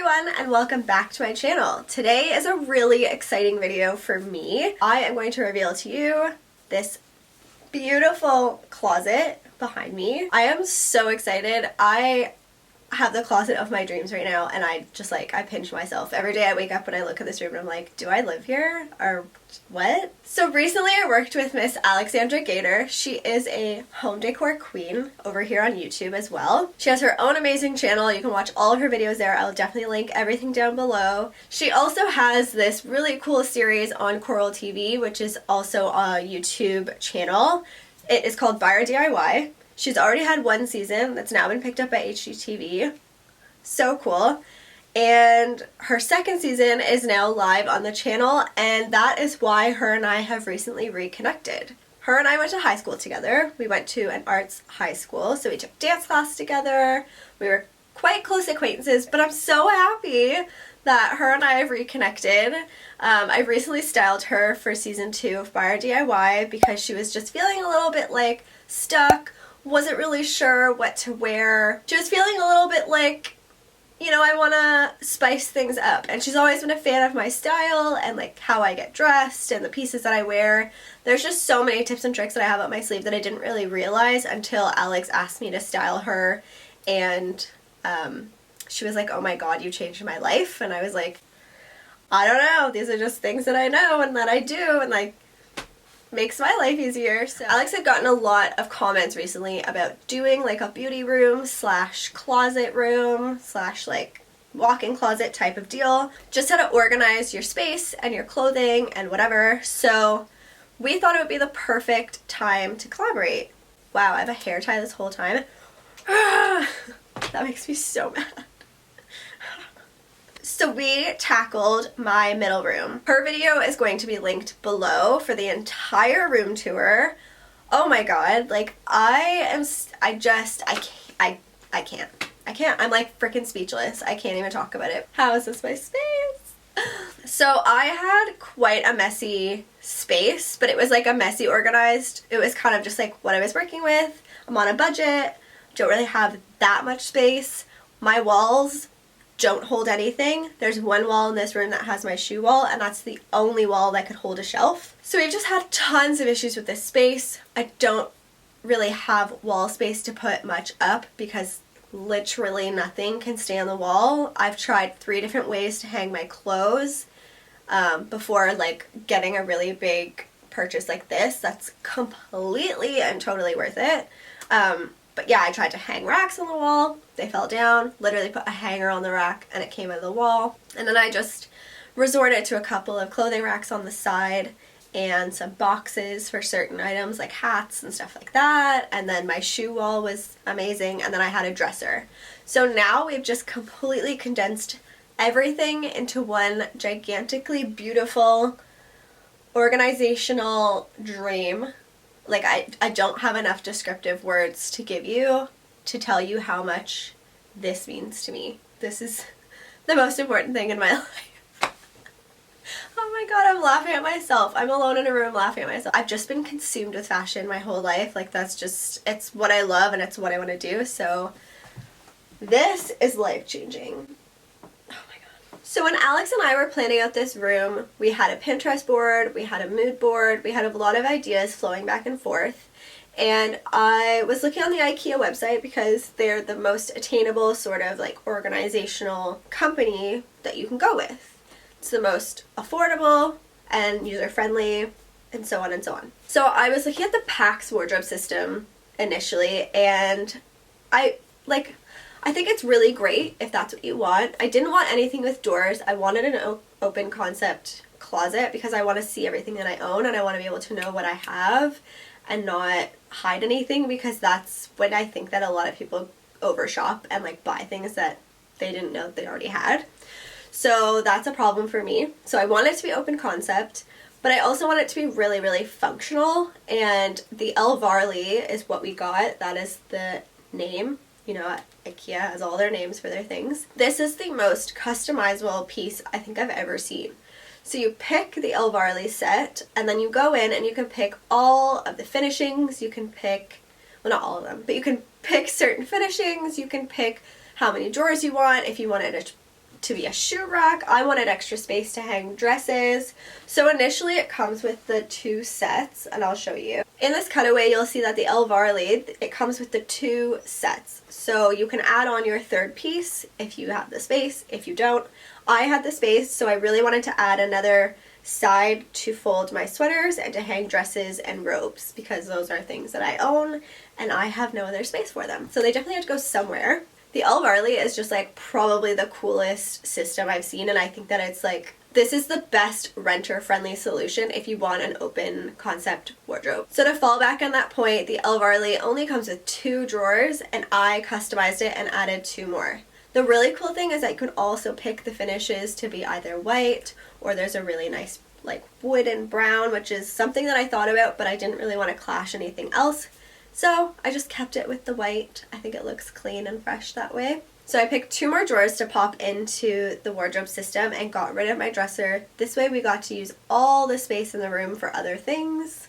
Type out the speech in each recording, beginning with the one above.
everyone and welcome back to my channel. Today is a really exciting video for me. I am going to reveal to you this beautiful closet behind me. I am so excited. I have the closet of my dreams right now and I pinch myself. Every day I wake up and I look at this room and I'm like, do I live here or what? So recently I worked with Miss Alexandra Gator. She is a home decor queen over here on YouTube as well. She has her own amazing channel. You can watch all of her videos there. I'll definitely link everything down below. She also has this really cool series on Coral TV, which is also a YouTube channel. It is called Buyer DIY. She's already had one season that's now been picked up by HGTV. So cool. And her second season is now live on the channel, and that is why her and I have recently reconnected. Her and I went to high school together. We went to an arts high school, so we took dance class together. We were quite close acquaintances, but I'm so happy that her and I have reconnected. I recently styled her for season 2 of Buyer DIY because she was just feeling a little bit like stuck, wasn't really sure what to wear. She was feeling a little bit like, you know, I want to spice things up. And she's always been a fan of my style and like how I get dressed and the pieces that I wear. There's just so many tips and tricks that I have up my sleeve that I didn't really realize until Alex asked me to style her. And she was like, oh my god, you changed my life. And I was like, I don't know. These are just things that I know and that I do and like makes my life easier. So Alex had gotten a lot of comments recently about doing like a beauty room slash closet room slash like walk-in closet type of deal. Just how to organize your space and your clothing and whatever. So we thought it would be the perfect time to collaborate. Wow, I have a hair tie this whole time. That makes me so mad. So we tackled my middle room. Her video is going to be linked below for the entire room tour. Oh my god, like I can't. I'm like freaking speechless. I can't even talk about it. How is this my space? So I had quite a messy space, but it was like a messy organized. It was kind of just like what I was working with. I'm on a budget, don't really have that much space. My walls don't hold anything. There's one wall in this room that has my shoe wall, and that's the only wall that could hold a shelf. So we've just had tons of issues with this space. I don't really have wall space to put much up because literally nothing can stay on the wall. I've tried 3 different ways to hang my clothes before like getting a really big purchase like this. That's completely and totally worth it. But yeah, I tried to hang racks on the wall. They fell down. Literally put a hanger on the rack and it came out of the wall. And then I just resorted to a couple of clothing racks on the side and some boxes for certain items like hats and stuff like that. And then my shoe wall was amazing. And then I had a dresser. So now we've just completely condensed everything into one gigantically beautiful organizational dream. Like, I don't have enough descriptive words to give you to tell you how much this means to me. This is the most important thing in my life. Oh my god, I'm laughing at myself. I'm alone in a room laughing at myself. I've just been consumed with fashion my whole life. Like, that's just, it's what I love and it's what I want to do. So this is life-changing. So when Alex and I were planning out this room, we had a Pinterest board, we had a mood board, we had a lot of ideas flowing back and forth. And I was looking on the IKEA website because they're the most attainable sort of like organizational company that you can go with. It's the most affordable and user-friendly and so on and so on. So I was looking at the PAX wardrobe system initially, and I think it's really great if that's what you want. I didn't want anything with doors. I wanted an open concept closet because I want to see everything that I own and I want to be able to know what I have and not hide anything, because that's when I think that a lot of people overshop and like buy things that they didn't know they already had. So that's a problem for me. So I want it to be open concept, but I also want it to be really, really functional. And the Elvarli is what we got. That is the name. You know, IKEA has all their names for their things. This is the most customizable piece I think I've ever seen. So you pick the Elvarli set, and then you go in and you can pick all of the finishings. You can pick, well, not all of them, but you can pick certain finishings. You can pick how many drawers you want. If you wanted a to be a shoe rack. I wanted extra space to hang dresses. So initially it comes with the 2 sets, and I'll show you. In this cutaway, you'll see that the Elvarli, it comes with the 2 sets. So you can add on your 3rd piece if you have the space. If you don't, I had the space, so I really wanted to add another side to fold my sweaters and to hang dresses and robes, because those are things that I own and I have no other space for them. So they definitely have to go somewhere. The Elvarli is just like probably the coolest system I've seen, and I think that it's like, this is the best renter-friendly solution if you want an open concept wardrobe. So to fall back on that point, the Elvarli only comes with 2 drawers, and I customized it and added 2 more. The really cool thing is that you can also pick the finishes to be either white, or there's a really nice like wood and brown, which is something that I thought about, but I didn't really want to clash anything else. So I just kept it with the white. I think it looks clean and fresh that way. So I picked 2 more drawers to pop into the wardrobe system and got rid of my dresser. This way we got to use all the space in the room for other things,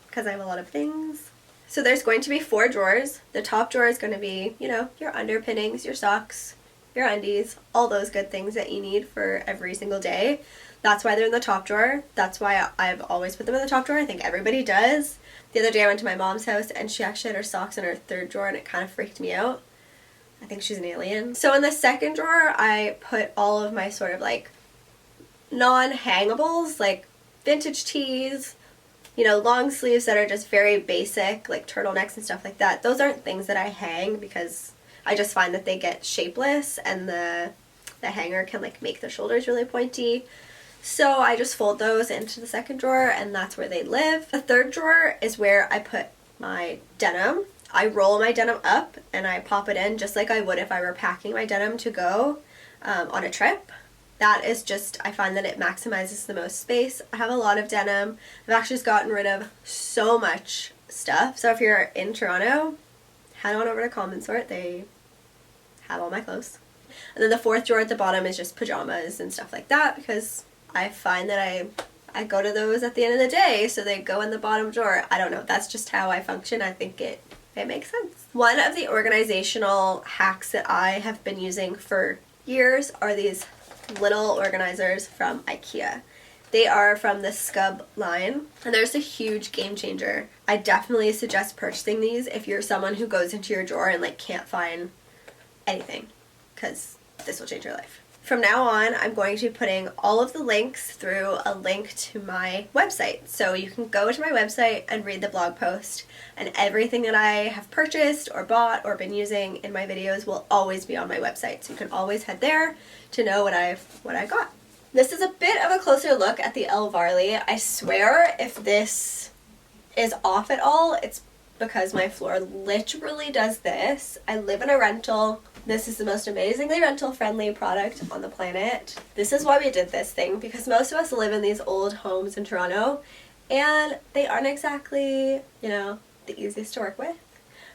because I have a lot of things. So there's going to be 4 drawers. The top drawer is going to be, you know, your underpinnings, your socks, your undies, all those good things that you need for every single day. That's why they're in the top drawer. That's why I've always put them in the top drawer. I think everybody does. The other day I went to my mom's house and she actually had her socks in her 3rd drawer, and it kind of freaked me out. I think she's an alien. So in the 2nd drawer, I put all of my sort of like non-hangables, like vintage tees, you know, long sleeves that are just very basic, like turtlenecks and stuff like that. Those aren't things that I hang because I just find that they get shapeless, and the hanger can like make the shoulders really pointy. So I just fold those into the 2nd drawer, and that's where they live. The 3rd drawer is where I put my denim. I roll my denim up and I pop it in just like I would if I were packing my denim to go on a trip. That is just, I find that it maximizes the most space. I have a lot of denim. I've actually just gotten rid of so much stuff. So if you're in Toronto, head on over to Common Sort. They have all my clothes. And then the 4th drawer at the bottom is just pajamas and stuff like that, because I find that I go to those at the end of the day, so they go in the bottom drawer. I don't know, that's just how I function. I think it makes sense. One of the organizational hacks that I have been using for years are these little organizers from IKEA. They are from the Scub line, and they're just a huge game changer. I definitely suggest purchasing these if you're someone who goes into your drawer and like can't find anything, because this will change your life. From now on, I'm going to be putting all of the links through a link to my website. So you can go to my website and read the blog post, and everything that I have purchased or bought or been using in my videos will always be on my website. So you can always head there to know what I got. This is a bit of a closer look at the Elvarli. I swear if this is off at all, it's because my floor literally does this. I live in a rental. This is the most amazingly rental-friendly product on the planet. This is why we did this thing, because most of us live in these old homes in Toronto, and they aren't exactly, you know, the easiest to work with.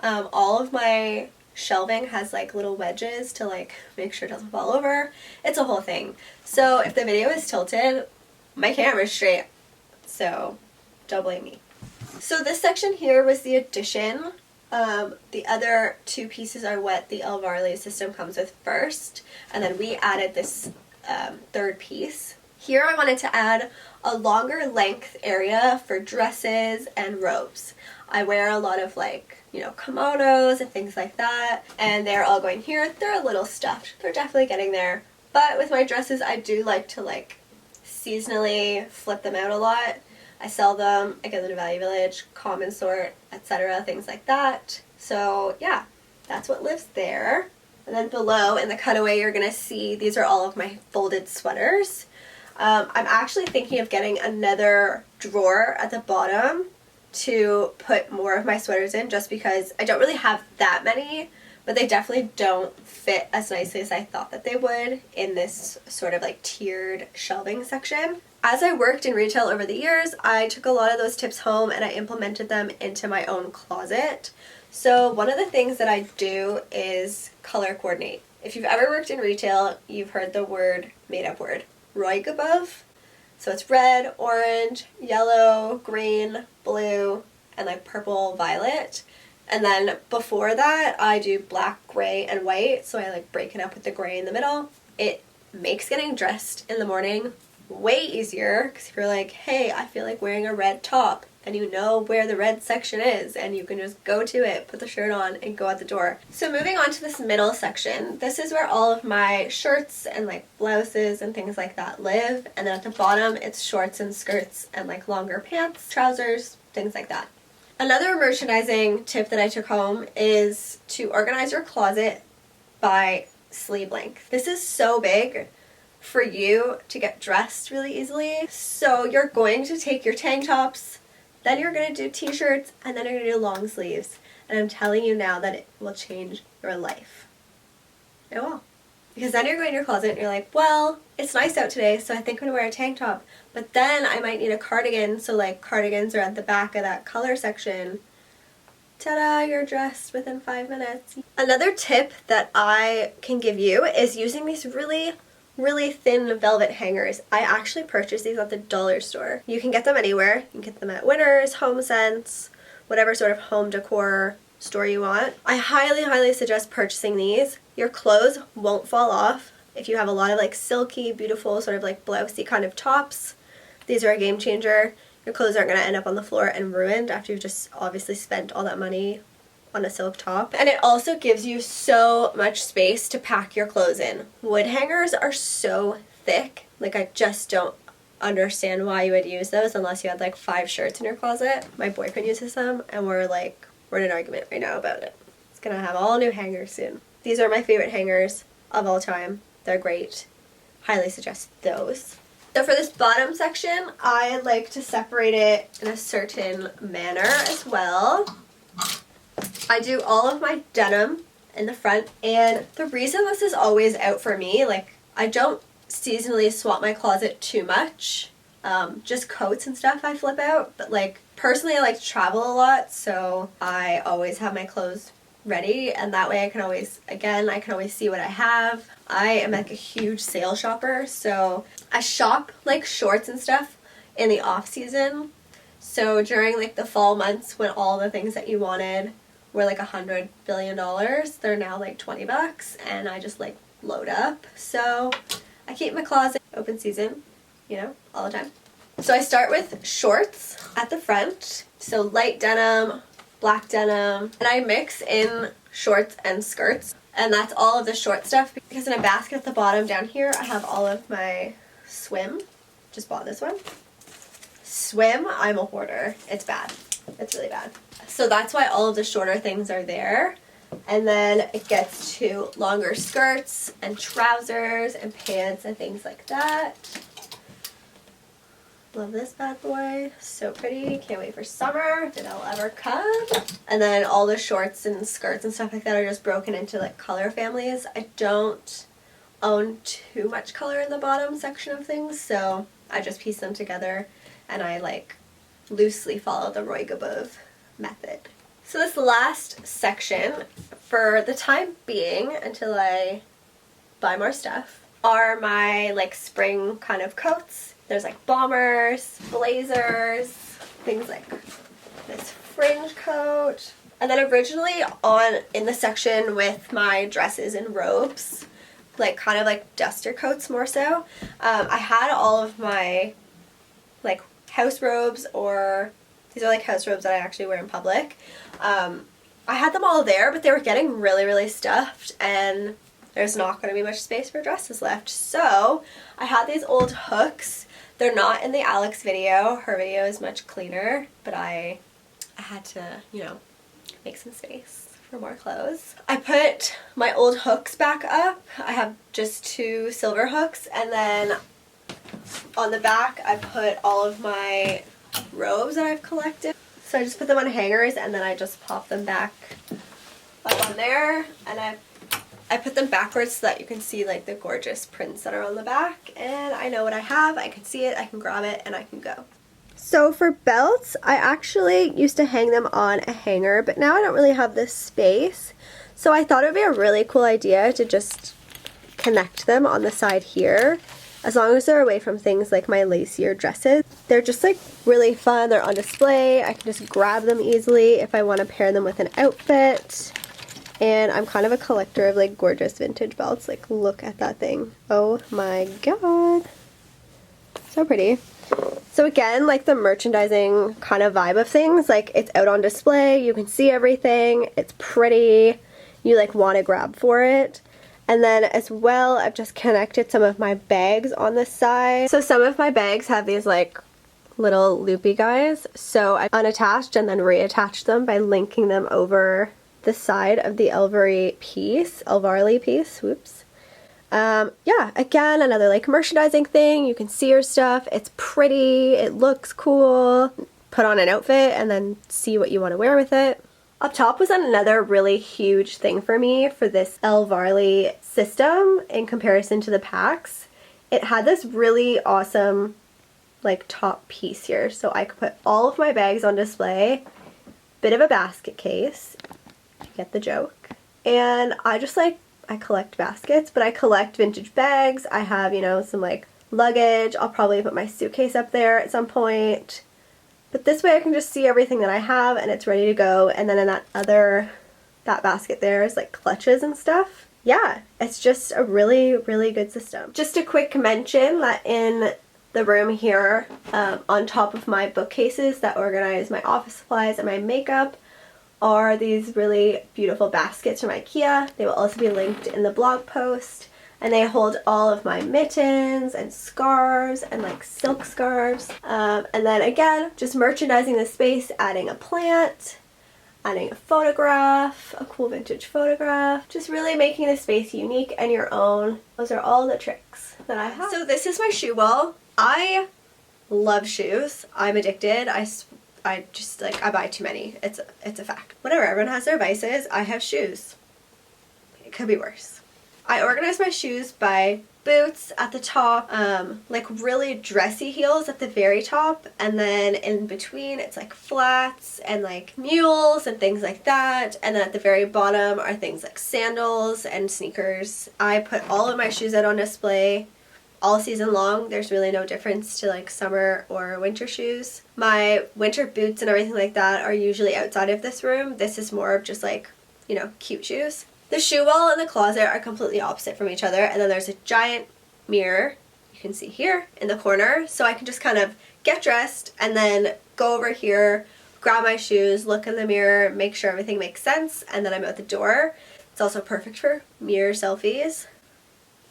All of my shelving has like little wedges to like make sure it doesn't fall over. It's a whole thing. So if the video is tilted, my camera's straight, so don't blame me. So this section here was the addition. The other 2 pieces are what the Elvarli system comes with first, and then we added this 3rd piece. Here I wanted to add a longer length area for dresses and robes. I wear a lot of like, you know, kimonos and things like that, and they're all going here. They're a little stuffed. They're definitely getting there. But with my dresses, I do like to like seasonally flip them out a lot. I sell them, I get them to Value Village, Common Sort, etc., things like that. So yeah, that's what lives there. And then below in the cutaway, you're going to see these are all of my folded sweaters. I'm actually thinking of getting another drawer at the bottom to put more of my sweaters in, just because I don't really have that many, but they definitely don't fit as nicely as I thought that they would in this sort of like tiered shelving section. As I worked in retail over the years, I took a lot of those tips home and I implemented them into my own closet. So one of the things that I do is color coordinate. If you've ever worked in retail, you've heard the word, made up word, Roigabove. So it's red, orange, yellow, green, blue, and like purple, violet. And then before that, I do black, gray, and white. So I like break it up with the gray in the middle. It makes getting dressed in the morning way easier, because if you're like, hey, I feel like wearing a red top, and you know where the red section is, and you can just go to it, put the shirt on, and go out the door. So moving on to this middle section, this is where all of my shirts and like blouses and things like that live, and then at the bottom it's shorts and skirts and like longer pants, trousers, things like that. Another merchandising tip that I took home is to organize your closet by sleeve length. This is so big for you to get dressed really easily. So you're going to take your tank tops, then you're going to do t-shirts, and then you're going to do long sleeves. And I'm telling you now that it will change your life. It will. Because then you're going in your closet and you're like, well, it's nice out today, so I think I'm going to wear a tank top. But then I might need a cardigan, so like cardigans are at the back of that color section. Ta-da, you're dressed within 5 minutes. Another tip that I can give you is using these really thin velvet hangers. I actually purchased these at the dollar store. You can get them anywhere. You can get them at Winners, HomeSense, whatever sort of home decor store you want. I highly suggest purchasing these. Your clothes won't fall off. If you have a lot of like silky, beautiful, sort of like blousey kind of tops, these are a game changer. Your clothes aren't going to end up on the floor and ruined after you've just obviously spent all that money on a silk top. And it also gives you so much space to pack your clothes in. Wood hangers are so thick. Like, I just don't understand why you would use those unless you had like 5 shirts in your closet. My boyfriend uses them and we're in an argument right now about it. It's gonna have all new hangers soon. These are my favorite hangers of all time. They're great. Highly suggest those. So for this bottom section, I like to separate it in a certain manner as well. I do all of my denim in the front, and the reason this is always out for me, like, I don't seasonally swap my closet too much, just coats and stuff I flip out, but like personally I like to travel a lot, so I always have my clothes ready, and that way I can always see what I have. I am like a huge sale shopper, so I shop like shorts and stuff in the off season. So during like the fall months when all the things that you wanted were like $100 billion, they're now like $20, and I just like load up. So I keep my closet open season, you know, all the time. So I start with shorts at the front. So light denim, black denim, and I mix in shorts and skirts. And that's all of the short stuff, because in a basket at the bottom down here I have all of my swim. Just bought this one. Swim, I'm a hoarder. It's bad. It's really bad. So that's why all of the shorter things are there. And then it gets to longer skirts and trousers and pants and things like that. Love this bad boy. So pretty. Can't wait for summer. If it'll ever come. And then all the shorts and skirts and stuff like that are just broken into like color families. I don't own too much color in the bottom section of things, so I just piece them together and I like loosely follow the Roy Gabov method. So this last section, for the time being, until I buy more stuff, are my like spring kind of coats. There's like bombers, blazers, things like this fringe coat. And then originally in the section with my dresses and robes, like kind of like duster coats more so, I had all of my like house robes, or these are like house robes that I actually wear in public. I had them all there, but they were getting really stuffed, and there's not going to be much space for dresses left. So I had these old hooks. They're not in the Alex video. Her video is much cleaner, but I had to, you know, make some space for more clothes. I put my old hooks back up. I have just 2 silver hooks, and then on the back I put all of my robes that I've collected. So I just put them on hangers, and then I just pop them back up on there, and I put them backwards so that you can see like the gorgeous prints that are on the back, and I know what I have, I can see it, I can grab it, and I can go. So for belts, I actually used to hang them on a hanger, but now I don't really have this space, so I thought it would be a really cool idea to just connect them on the side here. As long as they're away from things like my lacier dresses. They're just like really fun, they're on display, I can just grab them easily if I want to pair them with an outfit. And I'm kind of a collector of like gorgeous vintage belts. Like, look at that thing. Oh my god. So pretty. So again, like the merchandising kind of vibe of things, like it's out on display, you can see everything, it's pretty, you like want to grab for it. And then as well, I've just connected some of my bags on this side. So some of my bags have these like little loopy guys, so I unattached and then reattached them by linking them over the side of the Elvarli piece, whoops. Yeah, again, another like merchandising thing. You can see your stuff. It's pretty. It looks cool. Put on an outfit and then see what you want to wear with it. Up top was another really huge thing for me for this Elvarli system in comparison to the packs. It had this really awesome like top piece here, so I could put all of my bags on display. Bit of a basket case. You get the joke. And I collect baskets, but I collect vintage bags. I have, you know, some like luggage. I'll probably put my suitcase up there at some point. But this way I can just see everything that I have and it's ready to go. And then in that basket there is like clutches and stuff. Yeah, it's just a really, really good system. Just a quick mention that in the room here, on top of my bookcases that organize my office supplies and my makeup, are these really beautiful baskets from IKEA. They will also be linked in the blog post, and they hold all of my mittens and scarves and like silk scarves. And then again, just merchandising the space, adding a plant, adding a photograph, a cool vintage photograph, just really making the space unique and your own. Those are all the tricks that I have. So this is my shoe wall. I love shoes. I'm addicted. I just like, I buy too many. It's a fact. Whatever, everyone has their vices. I have shoes. It could be worse. I organize my shoes by boots at the top, like really dressy heels at the very top, and then in between it's like flats and like mules and things like that, and then at the very bottom are things like sandals and sneakers. I put all of my shoes out on display all season long. There's really no difference to like summer or winter shoes. My winter boots and everything like that are usually outside of this room. This is more of just like, you know, cute shoes. The shoe wall and the closet are completely opposite from each other, and then there's a giant mirror you can see here in the corner, so I can just kind of get dressed and then go over here, grab my shoes, look in the mirror, make sure everything makes sense, and then I'm out the door. It's also perfect for mirror selfies.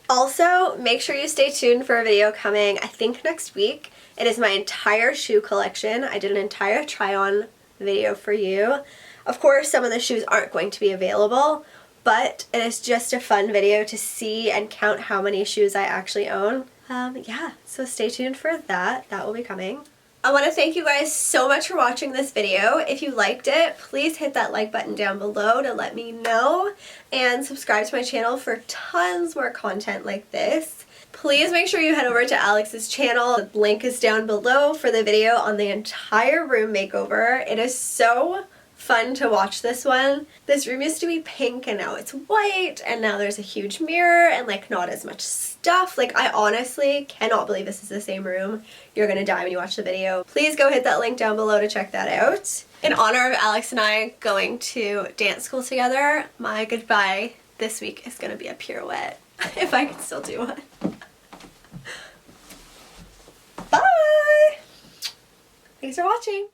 Also, make sure you stay tuned for a video coming, I think next week. It is my entire shoe collection. I did an entire try-on video for you. Of course, some of the shoes aren't going to be available, but it is just a fun video to see and count how many shoes I actually own. Yeah, so stay tuned for that. That will be coming. I want to thank you guys so much for watching this video. If you liked it, please hit that like button down below to let me know, and subscribe to my channel for tons more content like this. Please make sure you head over to Alex's channel. The link is down below for the video on the entire room makeover. It is so fun to watch this one. This room used to be pink and now it's white, and now there's a huge mirror and like not as much stuff. Like, I honestly cannot believe this is the same room. You're gonna die when you watch the video. Please go hit that link down below to check that out. In honor of Alex and I going to dance school together, my goodbye this week is gonna be a pirouette, if I can still do one. Bye! Thanks for watching.